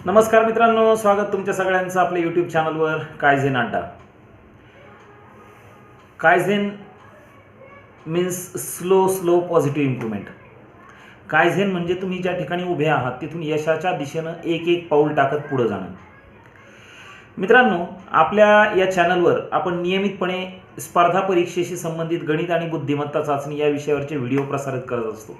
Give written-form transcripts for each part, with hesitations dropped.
नमस्कार मित्रांनो, स्वागत तुमच्या सगळ्यांचं आपल्या यूट्यूब चॅनलवर कायझेन अड्डा. Kaizen means slow positive improvement. Kaizen म्हणजे तुम्ही ज्या ठिकाणी उभे आहात तिथून यशाच्या दिशेनं एक एक पाऊल टाकत पुढे जाणं. मित्रांनो, आपल्या या चॅनलवर आपण नियमितपणे स्पर्धा परीक्षेशी संबंधित गणित आणि बुद्धिमत्ता चाचणी या विषयावरचे व्हिडिओ प्रसारित करत असतो.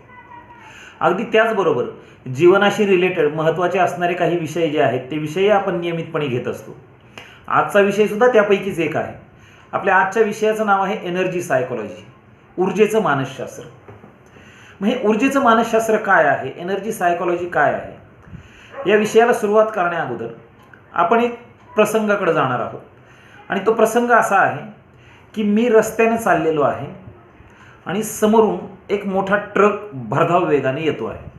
अगदी त्याचबरोबर जीवनाशी रिलेटेड महत्त्वाचे असणारे काही विषय जे आहेत ते विषय आपण नियमितपणे घेत असतो. आजचा विषयसुद्धा त्यापैकीच एक आहे. आपल्या आजच्या विषयाचं नाव आहे एनर्जी सायकोलॉजी, ऊर्जेचं मानसशास्त्र. मग हे ऊर्जेचं मानसशास्त्र काय आहे, एनर्जी सायकोलॉजी काय आहे, या विषयाला सुरुवात करण्याअगोदर आपण एक प्रसंगाकडे जाणार आहोत. आणि तो प्रसंग असा आहे की मी रस्त्याने चाललेलो आहे आणि समोरून एक मोठा ट्रक भरधाव वेगाने येतो आहे.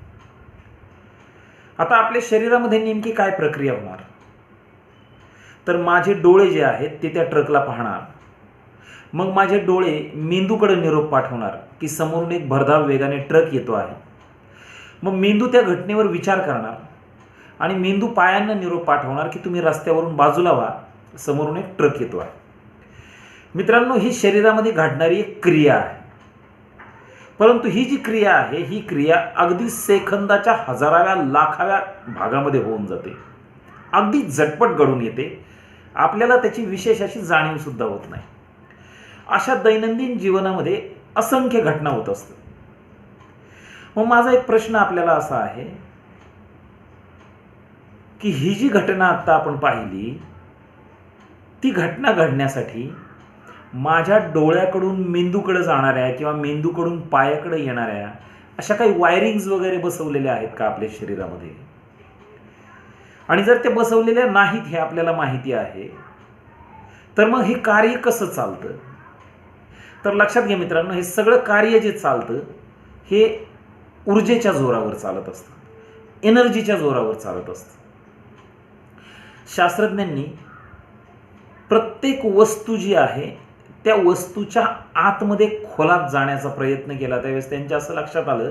आता आपल्या शरीरामध्ये नेमकी काय प्रक्रिया होणार, तर माझे डोळे जे आहेत ते त्या ट्रकला पाहणार. मग माझे डोळे मेंदूकडे निरोप पाठवणार की समोरून एक भरधाव वेगाने ट्रक येतो आहे. मग मेंदू त्या घटनेवर विचार करणार आणि मेंदू पायांना निरोप पाठवणार की तुम्ही रस्त्यावरून बाजूला व्हा, समोरून एक ट्रक येतो आहे. मित्रांनो, ही शरीरामध्ये घडणारी एक क्रिया आहे. परंतु ही जी क्रिया आहे ही क्रिया अगदी सेकंदाच्या हजाराव्या लाखाव्या भागामध्ये होऊन जाते. अगदी झटपट घडून येते. आपल्याला त्याची विशेष अशी जाणीवसुद्धा होत नाही. अशा दैनंदिन जीवनामध्ये असंख्य घटना होत असतात. मग माझा एक प्रश्न आपल्याला असा आहे की ही जी घटना आत्ता आपण पाहिली, ती घटना घडण्यासाठी माझ्या डोळ्याकडून मेंदूकडे जाणाऱ्या किंवा मेंदूकडून पायाकडे येणाऱ्या अशा काही वायरिंग्स वगैरे बसवलेल्या आहेत का आपल्या शरीरामध्ये? आणि जर ते बसवलेल्या नाहीत हे आपल्याला माहिती आहे, तर मग हे कार्य कसं चालतं? तर लक्षात घ्या मित्रांनो, हे सगळं कार्य जे चालतं हे ऊर्जेच्या जोरावर चालत असतं, एनर्जीच्या जोरावर चालत असतं. शास्त्रज्ञांनी प्रत्येक वस्तू जी आहे त्या वस्तूच्या आतमध्ये खोलात जाण्याचा प्रयत्न केला. त्यावेळेस त्यांच्या असं लक्षात आलं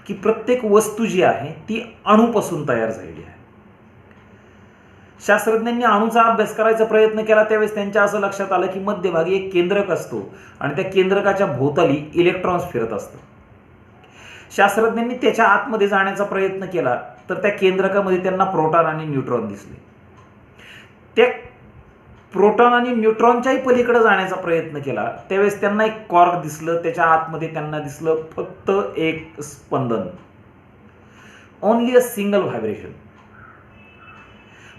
की प्रत्येक वस्तू जी आहे ती अणूपासून तयार झालेली आहे. शास्त्रज्ञांनी अणूचा अभ्यास करायचा प्रयत्न केला. त्यावेळेस त्यांच्या असं लक्षात आलं की मध्यभागी एक केंद्रक असतो आणि त्या केंद्रकाच्या भोवताली इलेक्ट्रॉन्स फिरत असतात. शास्त्रज्ञांनी त्याच्या आतमध्ये जाण्याचा प्रयत्न केला तर त्या केंद्रकामध्ये त्यांना प्रोटॉन आणि न्यूट्रॉन दिसले. त्या प्रोटॉन आणि न्यूट्रॉनच्याही पलीकडे जाण्याचा प्रयत्न केला. त्यावेळेस त्यांना एक कॉर्क दिसलं. त्याच्या आतमध्ये त्यांना दिसलं फक्त एक स्पंदन, ओनली अ सिंगल व्हायब्रेशन.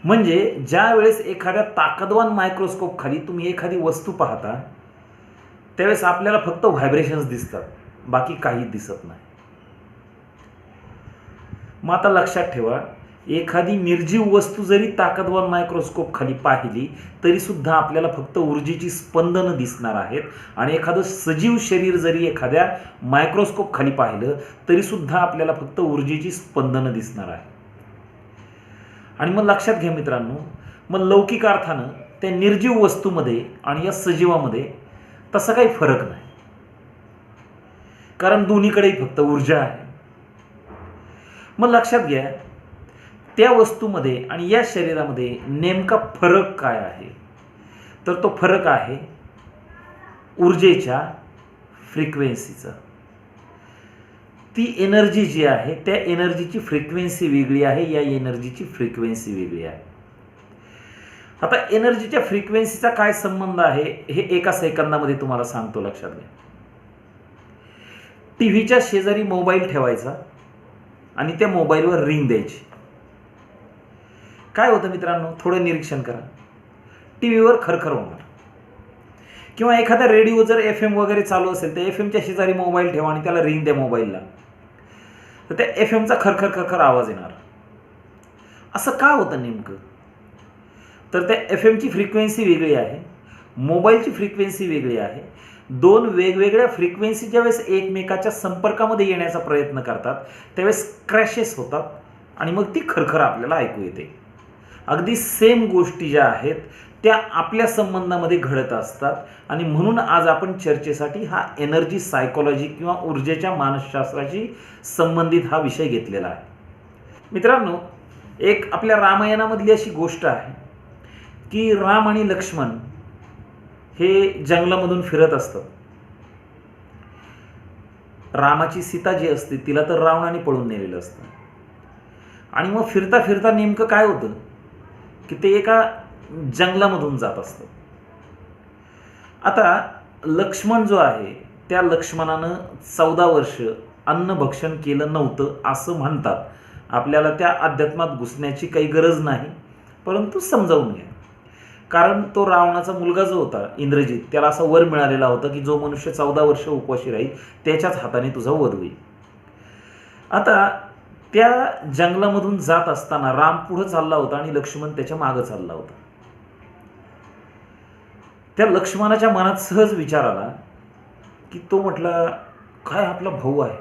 म्हणजे ज्या वेळेस एखाद्या ताकदवान मायक्रोस्कोप खाली तुम्ही एखादी वस्तू पाहता त्यावेळेस आपल्याला फक्त व्हायब्रेशन्स दिसतात, बाकी काही दिसत नाही. मग आता लक्षात ठेवा, एखादी निर्जीव वस्तू जरी ताकदवान मायक्रोस्कोप खाली पाहिली तरी सुद्धा आपल्याला फक्त ऊर्जेची स्पंदनं दिसणार आहेत. आणि एखादं सजीव शरीर जरी एखाद्या मायक्रोस्कोप खाली पाहिलं तरी सुद्धा आपल्याला फक्त ऊर्जेची स्पंदनं दिसणार आहे. आणि मग लक्षात घ्या मित्रांनो, मग लौकिक अर्थानं त्या निर्जीव वस्तूमध्ये आणि या सजीवामध्ये तसा काही फरक नाही, कारण दोन्हीकडेही फक्त ऊर्जा आहे. मग लक्षात घ्या, त्या वस्तूमध्ये आणि या शरीरामध्ये नेमका फरक काय आहे, तर तो फरक आहे ऊर्जेच्या फ्रिक्वेन्सीचा. ती एनर्जी जी आहे त्या एनर्जीची फ्रिक्वेन्सी वेगळी आहे, या एनर्जीची फ्रिक्वेन्सी वेगळी आहे. आता एनर्जीच्या फ्रिक्वेन्सीचा काय संबंध आहे हे एका सेकंदामध्ये तुम्हाला सांगतो, लक्षात घ्या. टीव्हीच्या शेजारी मोबाईल ठेवायचा आणि त्या मोबाईलवर रिंग द्यायची. काय होतं मित्रांनो, थोडं निरीक्षण करा. टीव्हीवर खरखर होणार. किंवा एखादा रेडिओ जर FM वगैरे चालू असेल तर FMच्या शेजारी मोबाईल ठेवा आणि त्याला रिंग द्या मोबाईलला, तर त्या FMचा खरखर खरखर आवाज येणार. असं का होतं नेमकं, तर त्या FMची फ्रिक्वेन्सी वेगळी आहे, मोबाईलची फ्रिक्वेन्सी वेगळी आहे. दोन वेगवेगळ्या फ्रिक्वेन्सी ज्यावेळेस एकमेकाच्या संपर्कामध्ये येण्याचा प्रयत्न करतात त्यावेळेस क्रॅशेस होतात आणि मग ती खरखर आपल्याला ऐकू येते. अगदी सेम गोष्टी ज्या आहेत त्या आपल्या संबंधामध्ये घडत असतात. आणि म्हणून आज आपण चर्चेसाठी हा एनर्जी सायकोलॉजी किंवा ऊर्जेच्या मानसशास्त्राशी संबंधित हा विषय घेतलेला आहे. मित्रांनो, एक आपल्या रामायणामधली अशी गोष्ट आहे की राम आणि लक्ष्मण हे जंगलामधून फिरत असतात. रामाची सीता जी असते तिला तर रावणाने पळून नेलेलं असतं. आणि मग फिरता फिरता नेमकं काय होतं की ते एका जंगलामधून जात असतात. आता लक्ष्मण जो आहे त्या लक्ष्मणानं 14 वर्ष अन्नभक्षण केलं नव्हतं असं म्हणतात. आपल्याला त्या अध्यात्मात घुसण्याची काही गरज नाही, परंतु समजावून घ्या. कारण तो रावणाचा मुलगा जो होता इंद्रजित, त्याला असा वर मिळालेला होता की जो मनुष्य 14 वर्ष उपवाशी राहील त्याच्याच हाताने तुझा वध होईल. आता त्या जंगलामधून जात असताना राम पुढे चालला होता आणि लक्ष्मण त्याच्या मागे चालला होता. त्या लक्ष्मणाच्या मनात सहज विचार आला की तो म्हटला, काय आपला भाऊ आहे,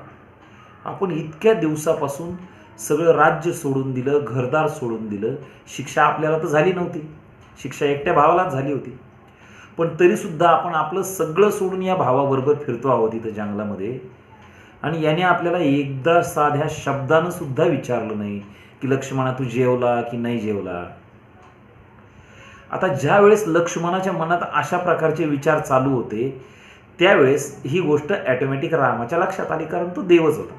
आपण इतक्या दिवसापासून सगळं राज्य सोडून दिलं, घरदार सोडून दिलं, शिक्षा आपल्याला तर झाली नव्हती, शिक्षा एकट्या भावालाच झाली होती, पण तरीसुद्धा आपण आपलं सगळं सोडून या भावाबरोबर फिरतो आहोत इथं जंगलामध्ये. आणि याने आपल्याला एकदा साध्या शब्दानं सुद्धा विचारलं नाही की लक्ष्मणा तू जेवला की नाही जेवला. आता ज्या वेळेस लक्ष्मणाच्या मनात अशा प्रकारचे विचार चालू होते त्यावेळेस ही गोष्ट ऑटोमॅटिक रामाच्या लक्षात आली, कारण तो देवच होता.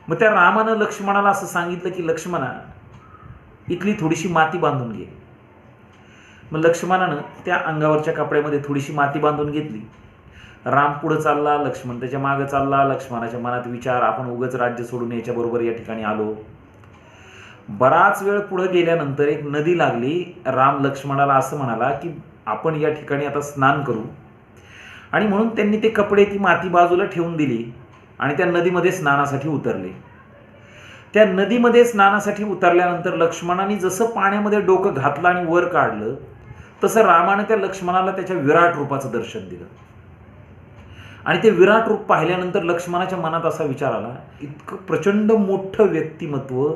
मग त्या रामानं लक्ष्मणाला असं सांगितलं की लक्ष्मणा इथली थोडीशी माती बांधून घे. मग लक्ष्मणानं त्या अंगावरच्या कपड्यामध्ये थोडीशी माती बांधून घेतली. राम पुढं चालला, लक्ष्मण त्याच्या मागं चालला. लक्ष्मणाच्या मनात विचार, आपण उगाच राज्य सोडून याच्याबरोबर या ठिकाणी आलो. बराच वेळ पुढे गेल्यानंतर एक नदी लागली. राम लक्ष्मणाला असं म्हणाला की आपण या ठिकाणी आता स्नान करू. आणि म्हणून त्यांनी ते कपडे, ती माती बाजूला ठेवून दिली आणि त्या नदीमध्ये स्नानासाठी उतरले. त्या नदीमध्ये स्नानासाठी उतरल्यानंतर लक्ष्मणाने जसं पाण्यामध्ये डोकं घातलं आणि वर काढलं तसं रामानं त्या लक्ष्मणाला त्याच्या विराट रूपाचं दर्शन दिलं. आणि ते विराट रूप पाहिल्यानंतर लक्ष्मणाच्या मनात असा विचार आला, इतकं प्रचंड मोठं व्यक्तिमत्व,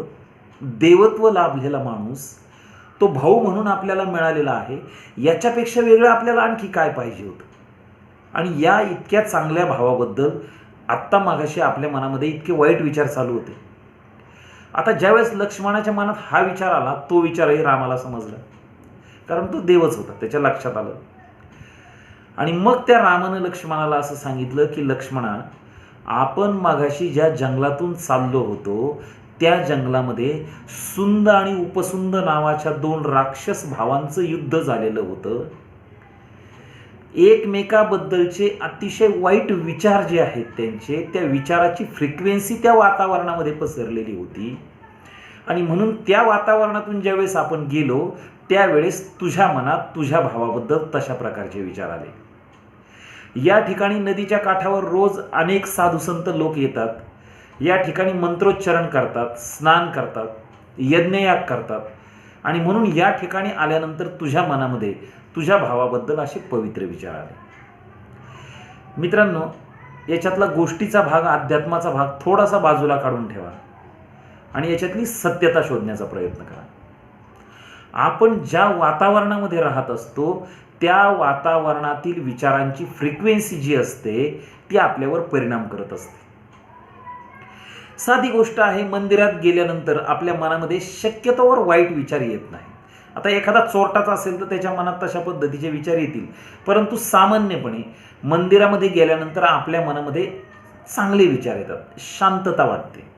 देवत्व लाभलेला माणूस, तो भाऊ म्हणून आपल्याला मिळालेला आहे, याच्यापेक्षा वेगळं आपल्याला आणखी काय पाहिजे होतं. आणि या इतक्या चांगल्या भावाबद्दल आत्ता मागाशी आपल्या मनामध्ये इतके वाईट विचार चालू होते. आता ज्यावेळेस लक्ष्मणाच्या मनात हा विचार आला तो विचारही रामाला समजला, कारण तो देवच होता, त्याच्या लक्षात आलं. आणि मग त्या रामानं लक्ष्मणाला असं सांगितलं की लक्ष्मणा, आपण मागाशी ज्या जंगलातून चाललो होतो त्या जंगलामध्ये सुंद आणि उपसुंद नावाच्या 2 राक्षस भावांचं युद्ध झालेलं होतं. एकमेकाबद्दलचे अतिशय वाईट विचार जे आहेत त्यांचे, त्या विचाराची फ्रिक्वेन्सी त्या वातावरणामध्ये पसरलेली होती. आणि म्हणून त्या वातावरणातून ज्यावेळेस आपण गेलो त्यावेळेस तुझ्या मनात तुझ्या भावाबद्दल तशा प्रकारचे विचार आले. या ठिकाणी नदीच्या काठावर रोज अनेक साधुसंत लोक येतात, या ठिकाणी मंत्रोच्चारण करतात, स्नान करतात, यज्ञयाग करतात. आणि म्हणून या ठिकाणी आल्यानंतर तुझ्या मनामध्ये तुझ्या भावाबद्दल असे पवित्र विचार आले. मित्रांनो, याच्यातला गोष्टीचा भाग, अध्यात्माचा भाग थोडासा बाजूला काढून ठेवा आणि याच्यातली सत्यता शोधण्याचा प्रयत्न करा. आपण ज्या वातावरणामध्ये राहत असतो त्या वातावरणातील विचारांची फ्रिक्वेन्सी जी असते ती आपल्यावर परिणाम करत असते. साधी गोष्ट आहे, मंदिरात गेल्यानंतर आपल्या मनामध्ये शक्यतोवर वाईट विचार येत नाही. आता एखादा चोरटाचा असेल तर त्याच्या मनात तशा पद्धतीचे विचार येतील, परंतु सामान्यपणे मंदिरामध्ये गेल्यानंतर आपल्या मनामध्ये चांगले विचार येतात, शांतता वाटते.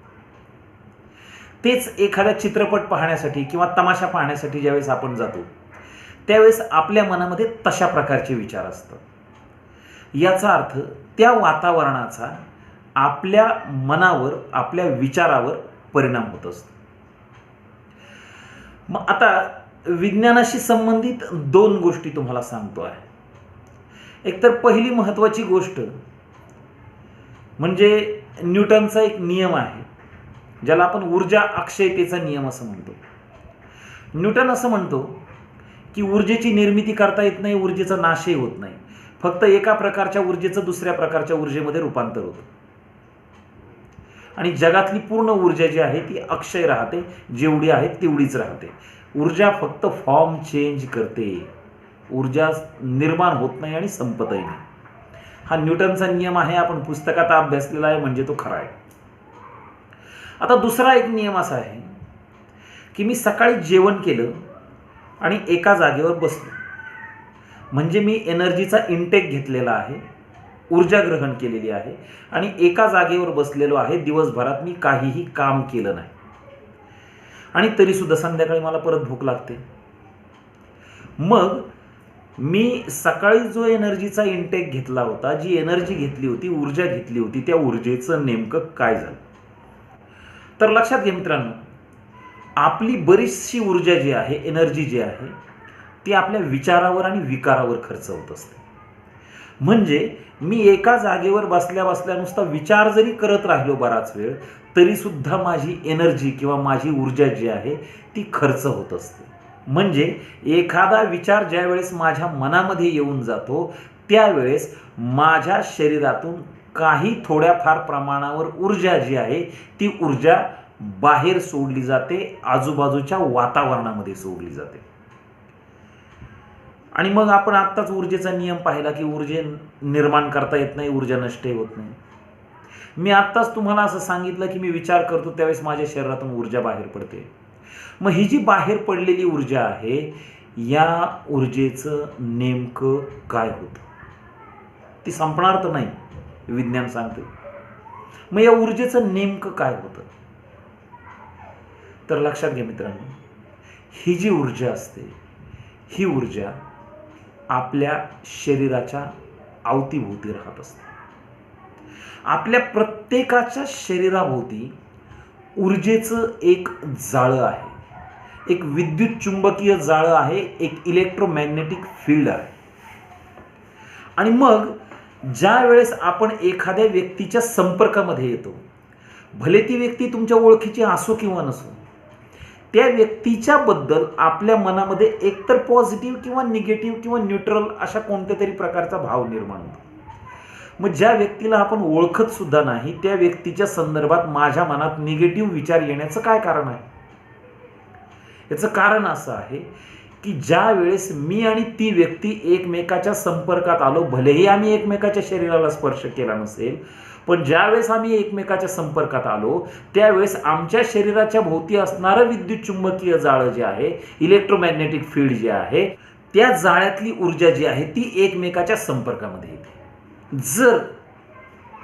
तेच एखादा चित्रपट पाहण्यासाठी किंवा तमाशा पाहण्यासाठी ज्यावेळेस आपण जातो त्यावेळेस आपल्या मनामध्ये तशा प्रकारचे विचार असतात. याचा अर्थ त्या वातावरणाचा आपल्या मनावर, आपल्या विचारावर परिणाम होत असतो. मग आता विज्ञानाशी संबंधित 2 गोष्टी तुम्हाला सांगतो आहे. एकतर पहिली महत्त्वाची गोष्ट म्हणजे न्यूटनचा एक नियम आहे ज्याला आपण ऊर्जा अक्षयतेचा नियम असं म्हणतो. न्यूटन असं म्हणतो की ऊर्जेची निर्मिती करता येत नाही, ऊर्जेचा नाशही होत नाही, फक्त एका प्रकारच्या ऊर्जेचं दुसऱ्या प्रकारच्या ऊर्जेमध्ये रूपांतर होतं. आणि जगातली पूर्ण ऊर्जा जी आहे ती अक्षय राहते, जेवढी आहे तेवढीच राहते. ऊर्जा फक्त फॉर्म चेंज करते, ऊर्जा निर्माण होत नाही आणि संपतही नाही. हा न्यूटनचा नियम आहे, आपण पुस्तकात अभ्यासलेला आहे म्हणजे तो खरा आहे. आता दुसरा एक नियम असा आहे की मी सकाळी जेवण केलं आणि एका जागेवर बसलो, म्हणजे मी एनर्जीचा इंटेक घेतलेला आहे, ऊर्जा ग्रहण केलेली आहे आणि एका जागेवर बसलेलो आहे. दिवसभरात मी काहीही काम केलं नाही आणि तरीसुद्धा संध्याकाळी मला परत भूक लागते. मग मी सकाळी जो एनर्जीचा इंटेक घेतला होता, जी एनर्जी घेतली होती, ऊर्जा घेतली होती, त्या ऊर्जेचं नेमकं काय झालं? तर लक्षात घ्या मित्रांनो, आपली बरीचशी ऊर्जा जी आहे, एनर्जी जी आहे, ती आपल्या विचारावर आणि विकारावर खर्च होत असते. म्हणजे मी एका जागेवर बसल्या बसल्या नुसता विचार जरी करत राहिलो बराच वेळ, तरी सुद्धा माझी एनर्जी किंवा माझी ऊर्जा जी आहे ती खर्च होत असते. म्हणजे एखादा विचार ज्या वेळेस माझ्या मनामध्ये येऊन जातो, त्यावेळेस माझ्या शरीरातून काही थोड्याफार प्रमाणावर ऊर्जा जी आहे ती ऊर्जा बाहेर सोडली जाते, आजूबाजूच्या वातावरणामध्ये सोडली जाते. आणि मग आपण आत्ताच ऊर्जेचा नियम पाहिला की ऊर्जा निर्माण करता येत नाही, ऊर्जा नष्ट होत नाही. मी आत्ताच तुम्हाला असं सांगितलं की मी विचार करतो त्यावेळेस माझ्या शरीरातून ऊर्जा बाहेर पडते. मग ही जी बाहेर पडलेली ऊर्जा आहे, या ऊर्जेचं नेमकं काय होतं? ती संपणार तर नाही, विज्ञान सांगते. मग या ऊर्जेचं नेमकं काय होतं? तर लक्षात घ्या मित्रांनो, ही जी ऊर्जा असते, ही ऊर्जा आपल्या शरीराच्या अवतीभोवती राहत असते. आपल्या प्रत्येकाच्या शरीराभोवती ऊर्जेचं एक जाळं आहे, एक विद्युत चुंबकीय जाळं आहे, एक इलेक्ट्रोमॅग्नेटिक फील्ड आहे. आणि मग ज्या वेळेस आपण एखाद्या व्यक्तीच्या संपर्कामध्ये येतो, भले ती व्यक्ती तुमच्या ओळखीची असो किंवा नसो, त्या व्यक्तीच्या बद्दल आपल्या मनामध्ये एकतर पॉझिटिव्ह किंवा निगेटिव्ह किंवा न्यूट्रल अशा कोणत्या तरी प्रकारचा भाव निर्माण होतो. मग ज्या व्यक्तीला आपण ओळखत सुद्धा नाही, त्या व्यक्तीच्या संदर्भात माझ्या मनात निगेटिव्ह विचार येण्याचं काय कारण आहे? याचं कारण असं आहे की ज्या वेळेस मी आणि ती व्यक्ती एकमेकाच्या संपर्कात आलो, भलेही आम्ही एकमेकाच्या शरीराला स्पर्श केला नसेल, पण ज्यावेळेस आम्ही एकमेकाच्या संपर्कात आलो, त्यावेळेस आमच्या शरीराच्या भोवती असणारं विद्युत चुंबकीय जाळं जे आहे, इलेक्ट्रोमॅग्नेटिक फील्ड जे आहे, त्या जाळ्यातली ऊर्जा जी आहे ती एकमेकाच्या संपर्कामध्ये येते. जर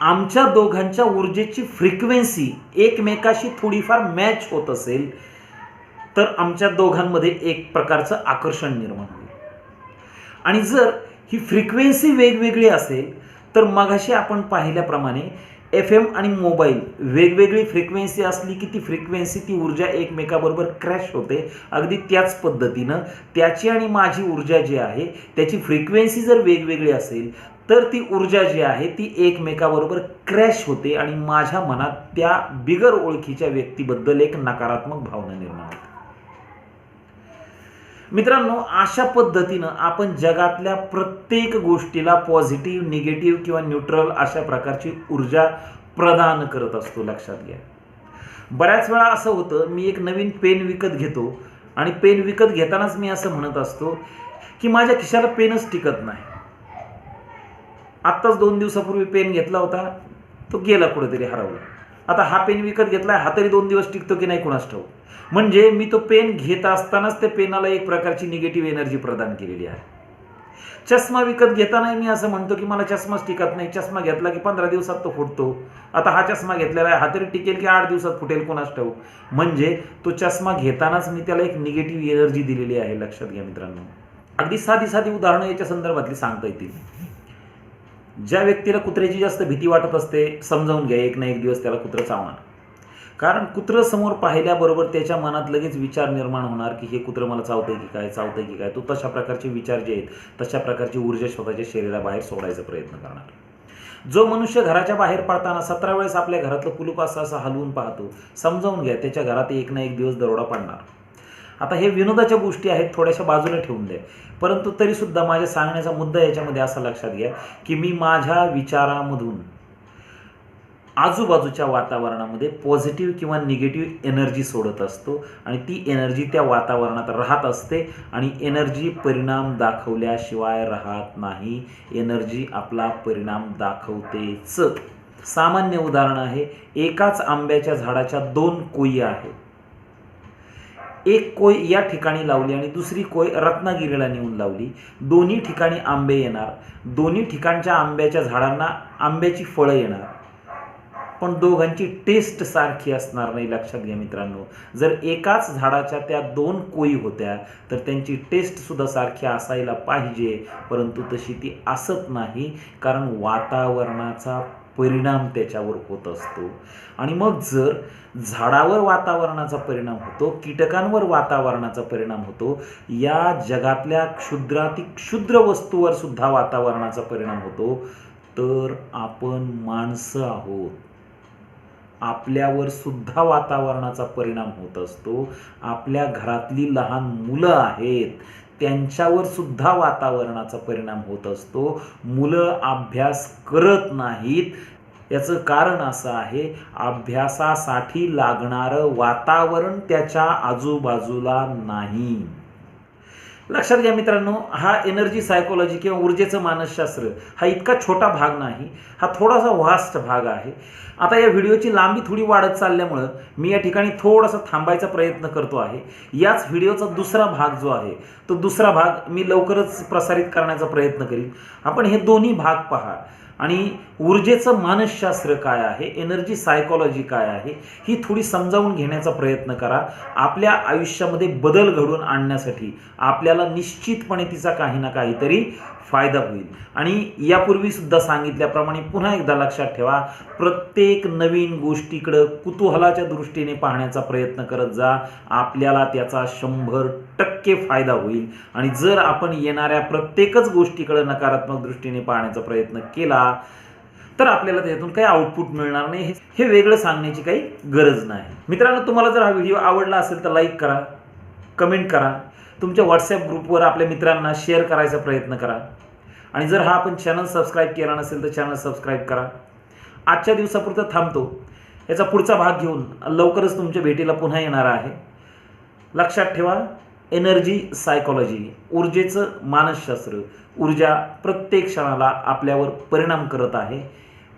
आमच्या दोघांच्या ऊर्जेची फ्रिक्वेन्सी एकमेकाशी थोडीफार मॅच होत असेल, तर आमच्या दोघांमध्ये एक प्रकारचं आकर्षण निर्माण होईल. आणि जर ही फ्रिक्वेन्सी वेगवेगळी असेल, तर मगाशी आपण पाहिल्याप्रमाणे FM आणि मोबाईल वेगवेगळी फ्रिक्वेन्सी असली की ती फ्रिक्वेन्सी, ती ऊर्जा एकमेकाबरोबर क्रॅश होते. अगदी त्याच पद्धतीनं त्याची आणि माझी ऊर्जा जी आहे त्याची फ्रिक्वेन्सी जर वेगवेगळी असेल, तर ती ऊर्जा जी आहे ती एकमेकाबरोबर क्रॅश होते आणि माझ्या मनात त्या बिगर ओळखीच्या व्यक्तीबद्दल एक नकारात्मक भावना निर्माण होते. मित्रांनो, अशा पद्धतीनं आपण जगातल्या प्रत्येक गोष्टीला पॉझिटिव्ह, निगेटिव्ह किंवा न्यूट्रल अशा प्रकारची ऊर्जा प्रदान करत असतो. लक्षात घ्या. बऱ्याच वेळा असं होतं, मी एक नवीन पेन विकत घेतो आणि पेन विकत घेतानाच मी असं म्हणत असतो की माझ्या खिशाला पेनच टिकत नाही. आत्ताच 2 दिवसापूर्वी पेन घेतला होता, तो गेला कुठेतरी, हरवला. आता हा पेन विकत घेतलाय, हा तरी 2 दिवस टिकतो की नाही कुणास ठाऊक. म्हणजे मी तो पेन घेत असतानाच त्या पेनाला एक प्रकारची निगेटिव्ह एनर्जी प्रदान केलेली आहे. चष्मा विकत घेताना मी असं म्हणतो की मला चष्माच टिकत नाही, चष्मा घेतला की 15 दिवसात तो फुटतो. आता हा चष्मा घेतलेला आहे, हा तरी टिकेल की 8 दिवसात फुटेल कुणास ठाऊक. म्हणजे तो चष्मा घेतानाच मी त्याला एक निगेटिव्ह एनर्जी दिलेली आहे. लक्षात घ्या मित्रांनो. अगदी साधी साधी उदाहरणं याच्या संदर्भातली सांगता येतील. ज्या व्यक्तीला कुत्र्याची जास्त भीती वाटत असते, समजावून घ्या, एक ना एक दिवस त्याला कुत्रं चावणार. कारण कुत्रं समोर पाहिल्याबरोबर त्याच्या मनात लगेच विचार निर्माण होणार की हे कुत्रं मला चावतंय की काय, चावतंय की काय. तो तशा प्रकारचे विचार जे आहेत, तशा प्रकारची ऊर्जा स्वतःच्या शरीराबाहेर सोडायचा प्रयत्न करणार. जो मनुष्य घराच्या बाहेर पडताना 17 वेळेस आपल्या घरातलं कुलूप असं हलवून पाहतो, समजावून घ्या त्याच्या घरात एक ना एक दिवस दरोडा पडणार. आता हे विनोदाच्या गोष्टी आहेत, थोड्याशा बाजूला ठेवून द्या. परंतु तरीसुद्धा माझ्या सांगण्याचा मुद्दा याच्यामध्ये असा लक्षात घ्या की मी माझ्या विचारामधून आजूबाजूच्या वातावरणामध्ये पॉझिटिव्ह किंवा निगेटिव्ह एनर्जी सोडत असतो आणि ती एनर्जी त्या वातावरणात राहत असते आणि एनर्जी परिणाम दाखवल्याशिवाय राहत नाही. एनर्जी आपला परिणाम दाखवतेच. सामान्य उदाहरण आहे, एकाच आंब्याच्या झाडाच्या 2 कोयी आहेत. एक कोय या ठिकाणी लावली आणि दुसरी कोय रत्नागिरीला नेऊन लावली, दोन्ही ठिकाणी आंबे येणार, दोन्ही ठिकाणच्या आंब्याच्या झाडांना आंब्याची फळं येणार, पण दोघांची टेस्ट सारखी असणार नाही. लक्षात घ्या मित्रांनो, जर एकाच झाडाच्या त्या दोन कोयी होत्या तर त्यांची टेस्ट सुद्धा सारखी असायला पाहिजे, परंतु तशी ती असत नाही, कारण वातावरणाचा परिणाम त्याच्यावर होत असतो. आणि मग जर झाडावर वातावरणाचा परिणाम होतो, कीटकांवर वातावरणाचा परिणाम होतो, या जगातल्या क्षुद्राती क्षुद्र वस्तूवर सुद्धा वातावरणाचा परिणाम होतो, तर आपण माणसं आहोत, आपल्यावर सुद्धा वातावरणाचा परिणाम होत असतो. आपल्या घरातली लहान मुलं आहेत, त्यांच्यावर सुद्धा वातावरणाचा परिणाम होत असतो. मुलं अभ्यास करत नाहीत, याचं कारण असं आहे, अभ्यासासाठी लागणारं वातावरण त्याच्या आजूबाजूला नाही. लक्षात घ्या मित्रांनो, हा एनर्जी सायकोलॉजी किंवा ऊर्जेचं मानसशास्त्र हा इतका छोटा भाग नाही, हा थोडासा व्हास्ट भाग आहे. आता या व्हिडिओची लांबी थोडी वाढत चालल्यामुळं मी या ठिकाणी थोडासा थांबायचा प्रयत्न करतो आहे. याच व्हिडिओचा दुसरा भाग जो आहे तो दुसरा भाग मी लवकरच प्रसारित करण्याचा प्रयत्न करीन. आपण हे दोन्ही भाग पहा आणि ऊर्जेचं मानसशास्त्र काय आहे, एनर्जी सायकोलॉजी काय आहे, ही थोडी समजावून घेण्याचा प्रयत्न करा. आपल्या आयुष्यामध्ये बदल घडवून आणण्यासाठी आपल्याला निश्चितपणे तिचा काही ना काहीतरी फायदा होईल. आणि यापूर्वी सुद्धा सांगितल्याप्रमाणे पुन्हा एकदा लक्षात ठेवा, प्रत्येक नवीन गोष्टीकडे कुतूहलाच्या दृष्टीने पाहण्याचा प्रयत्न करत जा, आपल्याला त्याचा 100% फायदा होईल. आणि जर आपण येणाऱ्या प्रत्येकच गोष्टीकडे नकारात्मक दृष्टीने पाहण्याचा प्रयत्न केला तर आपल्याला त्यातून काही आउटपुट मिळणार नाही. हे वेगळं सांगण्याची काही गरज नाही. मित्रांनो, तुम्हाला जर हा व्हिडिओ आवडला असेल तर लाईक करा, कमेंट करा, तुमच्या व्हॉट्सॲप ग्रुपवर आपल्या मित्रांना शेअर करायचा प्रयत्न करा. आणि जर हा आपण चॅनल सबस्क्राईब केला नसेल तर चॅनल सबस्क्राईब करा. आजच्या दिवसापुरतं थांबतो. याचा पुढचा भाग घेऊन लवकरच तुमच्या भेटीला पुन्हा येणार आहे. लक्षात ठेवा, एनर्जी सायकोलॉजी, ऊर्जेचं मानसशास्त्र, ऊर्जा प्रत्येक क्षणाला आपल्यावर परिणाम करत आहे.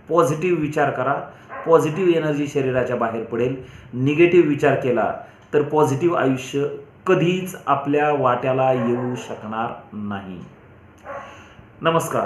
पॉझिटिव्ह विचार करा, पॉझिटिव्ह एनर्जी शरीराच्या बाहेर पडेल. निगेटिव्ह विचार केला तर पॉझिटिव्ह आयुष्य कधीच आपल्या वाट्याला येऊ शकणार नाही. नमस्कार.